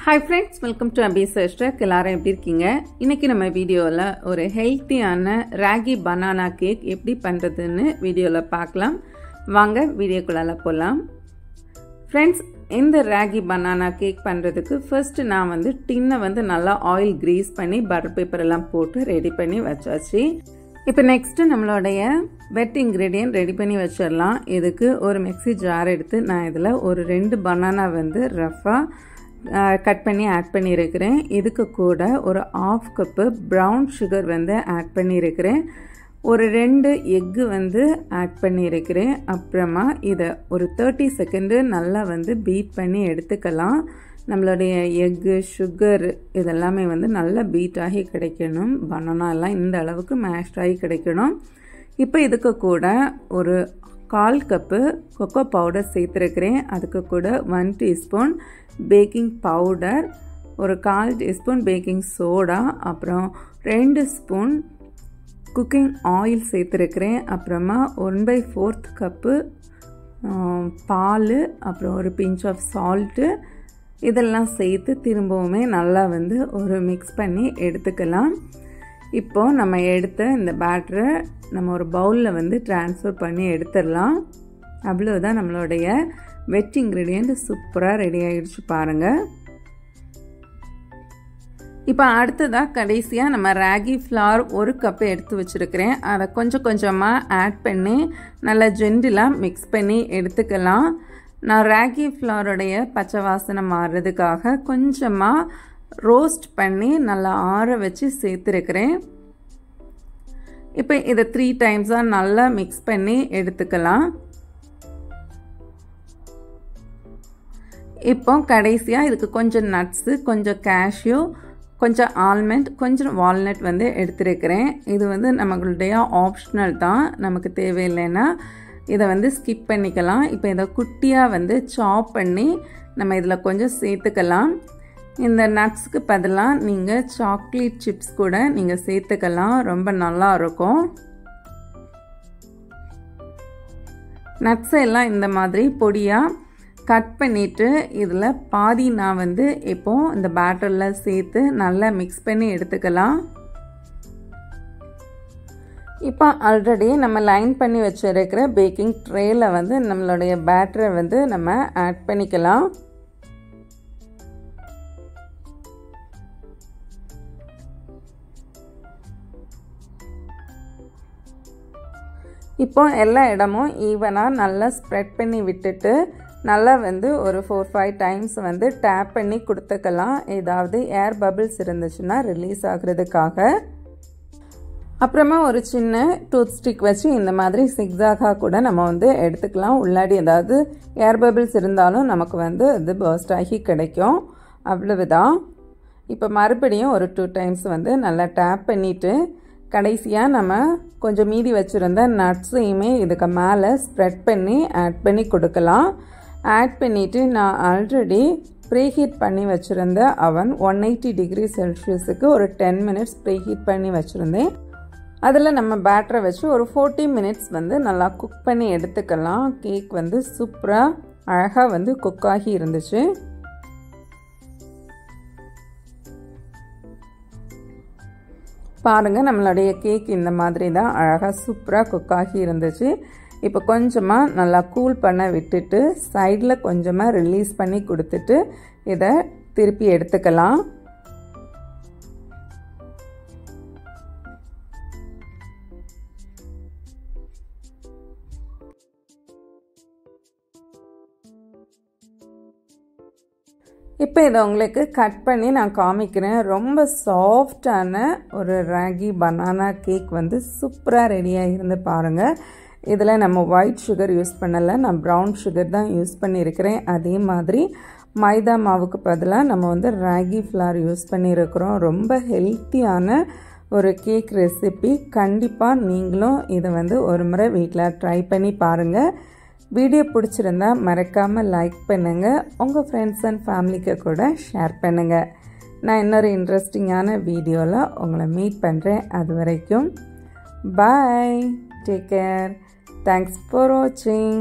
Hi friends, welcome to Abhi Seshtak. எல்லாரும் எப்படி இருக்கீங்க? இன்னைக்கு நம்ம வீடியோல ஒரு ஹெல்த்தியான ராகி பனானா கேக் எப்படி பண்றதுன்னு வீடியோல பார்க்கலாம். வாங்க வீடியோக்குள்ள போலாம். Friends, இந்த ராகி பனானா கேக் பண்றதுக்கு ஃபர்ஸ்ட் நான் டின்னை நல்லா ஆயில் கிரீஸ் பண்ணி பட்டர் பேப்பர் எல்லாம் போட்டு ரெடி பண்ணி வச்சாச்சு. இப்போ நெக்ஸ்ட் நம்மளுடைய வெட் இன்கிரீடியன்ட் ரெடி பண்ணி வச்சிடலாம். இதுக்கு ஒரு மிக்ஸி ஜார் எடுத்து நான் இதில் ஒரு 2 பனானா ரஃபா கட் பண்ணி ஆட் பண்ணியிருக்கிறேன். இதுக்கு கூட ஒரு 1/2 கப்பு ப்ரௌன் சுகர் ஆட் பண்ணியிருக்கிறேன். ஒரு 2 எக்கு ஆட் பண்ணியிருக்கிறேன். அப்புறமா இதை ஒரு 30 செகண்டு நல்லா பீட் பண்ணி எடுத்துக்கலாம். நம்மளுடைய எக்கு சுகர் இதெல்லாமே நல்லா பீட் ஆகி கிடைக்கணும். பனானா எல்லாம் இந்த அளவுக்கு மேஷ் ஆகி கிடைக்கணும். இப்போ இதுக்கு கூட ஒரு 1/4 கப்பு கொக்கோ பவுடர் சேர்த்துருக்கிறேன். அதுக்கு கூட 1 டீஸ்பூன் பேக்கிங் பவுடர், ஒரு 1/4 டீஸ்பூன் பேக்கிங் சோடா, அப்புறம் 2 ஸ்பூன் குக்கிங் ஆயில் சேர்த்துருக்கிறேன். அப்புறமா 1/4 கப்பு பால், அப்புறம் ஒரு பிஞ்ச் ஆஃப் சால்ட்டு இதெல்லாம் சேர்த்து திரும்பவுமே நல்லா ஒரு மிக்ஸ் பண்ணி எடுத்துக்கலாம். இப்போ நம்ம எடுத்த இந்த பேட்டரை நம்ம ஒரு பவுலில் ட்ரான்ஸ்ஃபர் பண்ணி எடுத்துடலாம். அவ்வளோதான், நம்மளுடைய வெட் இன்க்ரீடியன்ட் சூப்பராக ரெடி ஆகிடுச்சு பாருங்கள். இப்போ அடுத்ததாக கடைசியாக நம்ம ராகி ஃப்ளார் 1 கப்பு எடுத்து வச்சுருக்கிறேன். அதை கொஞ்சம் கொஞ்சமாக ஆட் பண்ணி நல்லா ஜென்டிலாக மிக்ஸ் பண்ணி எடுத்துக்கலாம். நான் ராகி ஃப்ளாரோடைய பச்சை வாசனை மாறுறதுக்காக கொஞ்சமாக ரோஸ்ட் பண்ணி நல்லா ஆற வச்சு சேர்த்துருக்கிறேன். இப்போ இதை 3 டைம்ஸாக நல்லா மிக்ஸ் பண்ணி எடுத்துக்கலாம். இப்போ கடைசியாக இதுக்கு கொஞ்சம் நட்ஸு, கொஞ்சம் கேஷ்யூ, கொஞ்சம் ஆல்மண்ட், கொஞ்சம் வால்நட் எடுத்துருக்கிறேன். இது நம்மளுடைய ஆப்ஷனல் தான், நமக்கு தேவையில்லைன்னா இதை ஸ்கிப் பண்ணிக்கலாம். இப்போ இதை குட்டியாக சாப் பண்ணி நம்ம இதில் கொஞ்சம் சேர்த்துக்கலாம். இந்த நட்ஸுக்கு பதிலாக நீங்கள் சாக்லேட் சிப்ஸ் கூட நீங்கள் சேர்த்துக்கலாம், ரொம்ப நல்லா இருக்கும். நட்ஸை எல்லாம் இந்த மாதிரி பொடியாக கட் பண்ணிவிட்டு இதில் பாதி நான் இப்போ இந்த பேட்டரில் சேர்த்து நல்லா மிக்ஸ் பண்ணி எடுத்துக்கலாம். இப்போ ஆல்ரெடி நம்ம லைன் பண்ணி வச்சுருக்கிற பேக்கிங் ட்ரேயில் நம்மளுடைய பேட்டரை நம்ம ஆட் பண்ணிக்கலாம். இப்போ எல்லா இடமும் ஈவனாக நல்லா ஸ்ப்ரெட் பண்ணி விட்டுட்டு நல்லா ஒரு 4-5 டைம்ஸ் டேப் பண்ணி கொடுத்துக்கலாம். ஏதாவது ஏர் பபிள்ஸ் இருந்துச்சுன்னா ரிலீஸ் ஆகுறதுக்காக. அப்புறமா ஒரு சின்ன டூத் ஸ்டிக் வச்சு இந்த மாதிரி சிக்ஸாக கூட நம்ம எடுத்துக்கலாம். உள்ளாடி ஏதாவது ஏர் பபிள்ஸ் இருந்தாலும் நமக்கு இது பர்ஸ்ட் ஆகி கிடைக்கும். அவ்வளவுதான். இப்போ மறுபடியும் ஒரு 2 டைம்ஸ் நல்லா டேப் பண்ணிவிட்டு கடைசியாக நம்ம கொஞ்சம் மீதி வச்சுருந்த நட்ஸையுமே இதுக்கு மேலே ஸ்ப்ரெட் பண்ணி ஆட் பண்ணி கொடுக்கலாம். ஆட் பண்ணிவிட்டு நான் ஆல்ரெடி ப்ரீஹீட் பண்ணி வச்சுருந்த அவன் 180 டிகிரி செல்சியஸுக்கு ஒரு 10 மினிட்ஸ் ப்ரீஹீட் பண்ணி வச்சுருந்தேன். அதில் நம்ம பேட்டரை வச்சு ஒரு 40 மினிட்ஸ் நல்லா குக் பண்ணி எடுத்துக்கலாம். கேக் சூப்பராக அழகாக குக் ஆகி இருந்துச்சு. பாருங்கள், நம்மளுடைய கேக் இந்த மாதிரி தான் அழகாக சூப்பராக குக் ஆகி இருந்துச்சு. இப்போ கொஞ்சமாக நல்லா கூல் பண்ண விட்டுட்டு சைடில் கொஞ்சமாக ரிலீஸ் பண்ணி கொடுத்துட்டு இதை திருப்பி எடுத்துக்கலாம். இப்போ இதை உங்களுக்கு கட் பண்ணி நான் காமிக்கிறேன். ரொம்ப சாஃப்டான ஒரு ராகி பனானா கேக் சூப்பராக ரெடியாக இருந்து பாருங்கள். இதில் நம்ம ஒயிட் சுகர் யூஸ் பண்ணலை, நான் ப்ரௌன் சுகர் தான் யூஸ் பண்ணியிருக்கிறேன். அதே மாதிரி மைதா மாவுக்கு பதிலாக நம்ம ராகி ஃப்ளார் யூஸ் பண்ணியிருக்கிறோம். ரொம்ப ஹெல்த்தியான ஒரு கேக் ரெசிபி. கண்டிப்பாக நீங்களும் இதை ஒரு முறை வீட்டில் ட்ரை பண்ணி பாருங்கள். வீடியோ பிடிச்சிருந்தா மறக்காமல் லைக் பண்ணுங்கள். உங்கள் ஃப்ரெண்ட்ஸ் அண்ட் ஃபேமிலிக்கு கூட ஷேர் பண்ணுங்கள். நான் இன்னொரு இன்ட்ரெஸ்டிங்கான வீடியோவில் உங்களை மீட் பண்ணுறேன். அது வரைக்கும் பாய், டேக் கேர், தேங்க்ஸ் ஃபார் வாட்சிங்.